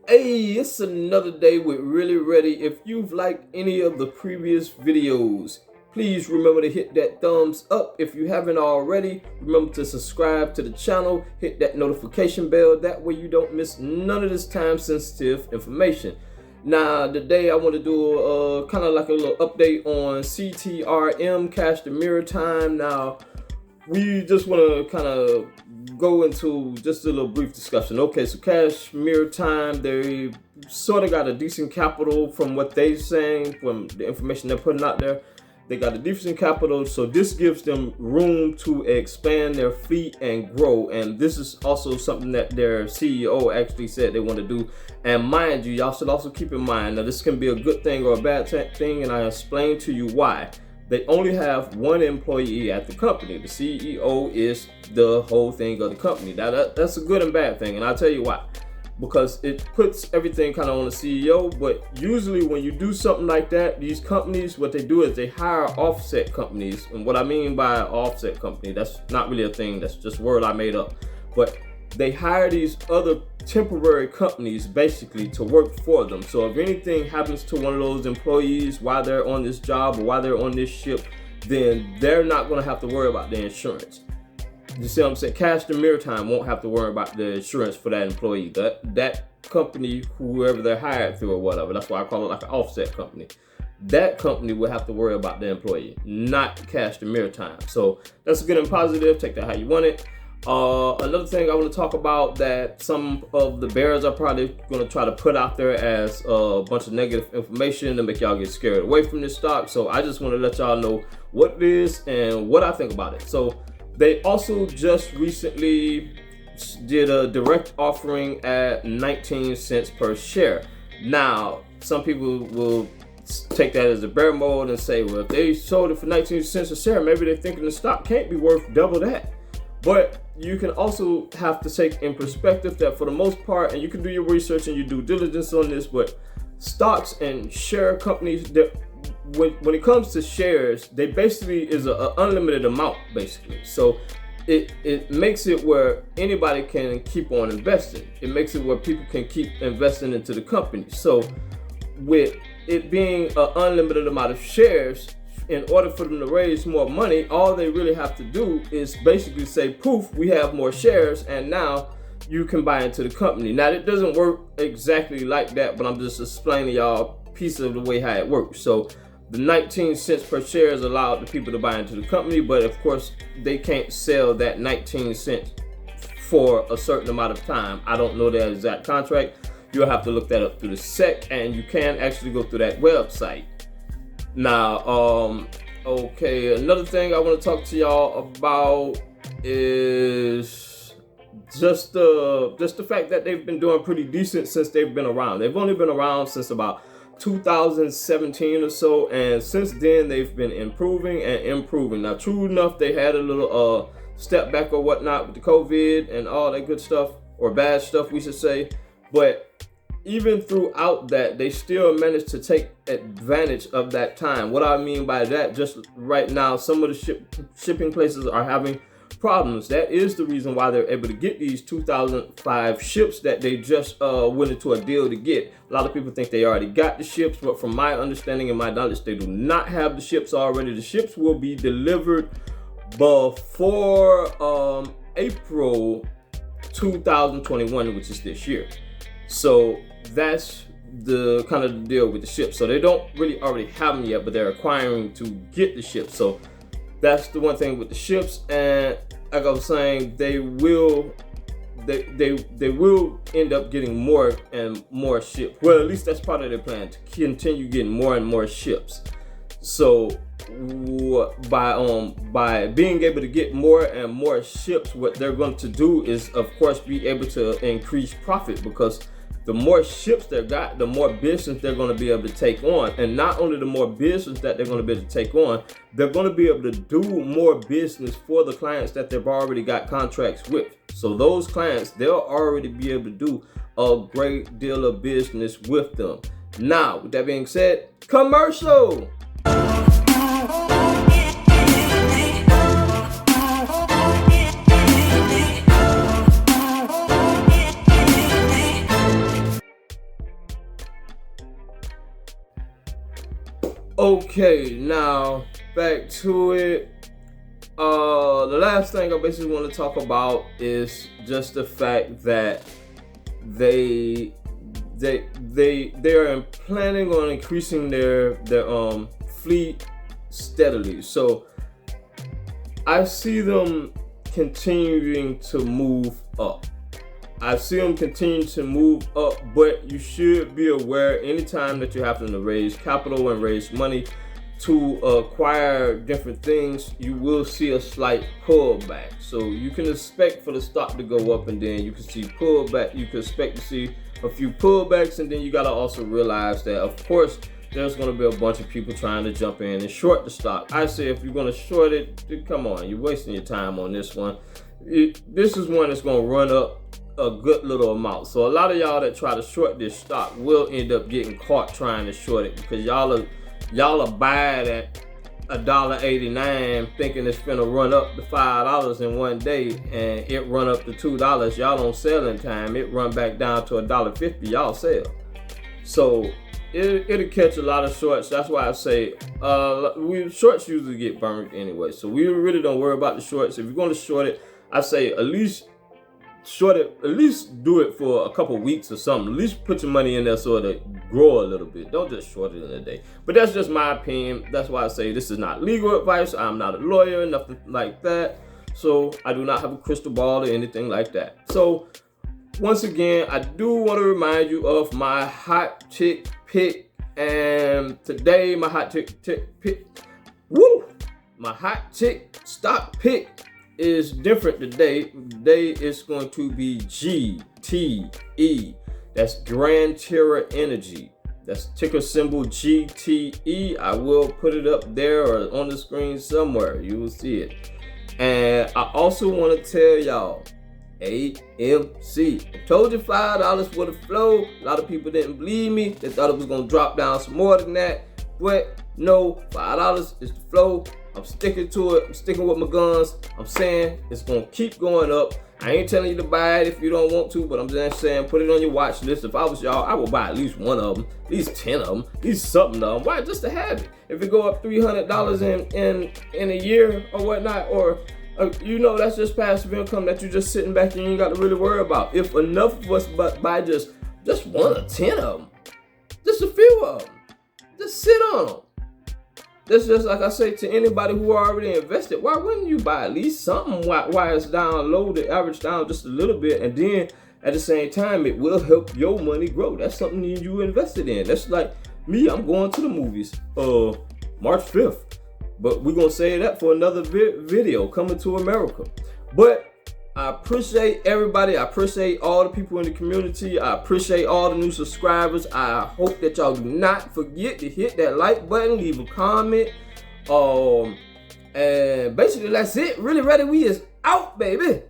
Hey, it's another day with Really Ready. If you've liked any of the previous videos, please remember to hit that thumbs up. If you haven't already, remember to subscribe to the channel, hit that notification bell. That way you don't miss none of this time-sensitive information. Now, today I want to do kind of like a little update on CTRM, Cache to Mirror Time. Now, we just want to kind of go into just a little brief discussion. Okay, so Cache Mirror Time, they sort of got a decent capital from what they're saying, from the information they're putting out there. They got a decent capital, so this gives them room to expand their fleet and grow. And this is also something that their CEO actually said they want to do. And mind you, y'all should also keep in mind, now this can be a good thing or a bad thing, and I explain to you why. They only have one employee at the company. The CEO is the whole thing of the company. Now that's a good and bad thing, and I'll tell you why. Because it puts everything kind of on the CEO, but usually when you do something like that, these companies, what they do is they hire offset companies. And what I mean by offset company, that's not really a thing, that's just a word I made up. But they hire these other temporary companies basically to work for them. So if anything happens to one of those employees while they're on this job or while they're on this ship, then they're not going to have to worry about the insurance. You see what I'm saying? Cache to Mirror Time won't have to worry about the insurance for that employee. That company, whoever they're hired through or whatever, that's why I call it like an offset company. That company will have to worry about the employee, not Cache to Mirror Time. So that's a good and positive. Take that how you want it. Another thing I want to talk about that some of the bears are probably going to try to put out there as a bunch of negative information to make y'all get scared away from this stock. So I just want to let y'all know what it is and what I think about it. So they also just recently did a direct offering at 19 cents per share. Now, some people will take that as a bear mode and say, well, if they sold it for 19 cents a share, maybe they're thinking the stock can't be worth double that. But you can also have to take in perspective that for the most part, and you can do your research and your due diligence on this, but stocks and share companies, when it comes to shares, they basically is an unlimited amount, basically. So it makes it where anybody can keep on investing. It makes it where people can keep investing into the company. So with it being an unlimited amount of shares, in order for them to raise more money, all they really have to do is basically say, poof, we have more shares, and now you can buy into the company. Now, it doesn't work exactly like that, but I'm just explaining y'all a piece of the way how it works. So the 19 cents per share is allowed the people to buy into the company, but of course, they can't sell that 19 cents for a certain amount of time. I don't know that exact contract. You'll have to look that up through the SEC, and you can actually go through that website. Now, okay, another thing I want to talk to y'all about is just the fact that they've been doing pretty decent since they've been around. They've only been around since about 2017 or so, and since then they've been improving and improving. Now, true enough, they had a little step back or whatnot with the COVID and all that good stuff, or bad stuff we should say, but even throughout that, they still managed to take advantage of that time. What I mean by that, just right now, some of the shipping places are having problems. That is the reason why they're able to get these 2005 ships that they just went into a deal to get. A lot of people think they already got the ships, but from my understanding and my knowledge, they do not have the ships already. The ships will be delivered before April 2021, which is this year. So that's the kind of the deal with the ships. So they don't really already have them yet, but they're acquiring to get the ships. So that's the one thing with the ships. And like I was saying, they will end up getting more and more ships. Well, at least that's part of their plan, to continue getting more and more ships. So by being able to get more and more ships, what they're going to do is, of course, be able to increase profit, because the more ships they got, the more business they're going to be able to take on. And not only the more business that they're going to be able to take on, they're going to be able to do more business for the clients that they've already got contracts with. So those clients, they'll already be able to do a great deal of business with them. Now, with that being said, commercial. Okay, now back to it. The last thing I basically want to talk about is just the fact that they're planning on increasing their fleet steadily. So I see them continuing to move up. I see them continue to move up, but you should be aware anytime that you're having to raise capital and raise money to acquire different things, you will see a slight pullback. So you can expect for the stock to go up, and then you can see pullback. You can expect to see a few pullbacks, and then you got to also realize that, of course, there's going to be a bunch of people trying to jump in and short the stock. I say if you're going to short it, come on, you're wasting your time on this one. This is one that's going to run up a good little amount. So a lot of y'all that try to short this stock will end up getting caught trying to short it, because y'all are buying at $1.89 thinking it's gonna run up to $5 in one day, and it run up to $2. Y'all don't sell in time. It run back down to $1.50. Y'all sell. So it'll catch a lot of shorts. That's why I say shorts usually get burned anyway. So we really don't worry about the shorts. If you're gonna short it, I say at least short it, at least do it for a couple weeks or something. At least put your money in there so it'll grow a little bit. Don't just short it in a day. But that's just my opinion. That's why I say this is not legal advice. I'm not a lawyer, nothing like that. So I do not have a crystal ball or anything like that. So once again, I do want to remind you of my hot tick pick. And today my hot tick pick, my hot tick stock pick is different today. Today it's going to be GTE. That's Grand Terra Energy. That's ticker symbol GTE. I will put it up there or on the screen somewhere. You will see it. And I also want to tell y'all, AMC. I told you $5 for the flow. A lot of people didn't believe me. They thought it was going to drop down some more than that. But no, $5 is the flow. I'm sticking to it. I'm sticking with my guns. I'm saying it's going to keep going up. I ain't telling you to buy it if you don't want to, but I'm just saying put it on your watch list. If I was y'all, I would buy at least one of them, at least 10 of them, at least something of them. Why? Just to have it. If it go up $300 in a year or whatnot, or that's just passive income that you're just sitting back and you ain't got to really worry about. If enough of us buy just 1 or 10 of them, just a few of them, just sit on them. That's just like I say to anybody who already invested. Why wouldn't you buy at least something while it's down low, the average down just a little bit, and then at the same time it will help your money grow. That's something you invested in. That's like me. I'm going to the movies March 5th, but we're gonna say that for another video, Coming to America. But I appreciate everybody. I appreciate all the people in the community. I appreciate all the new subscribers. I hope that y'all do not forget to hit that like button, leave a comment. And basically that's it. Really Ready, we is out, baby.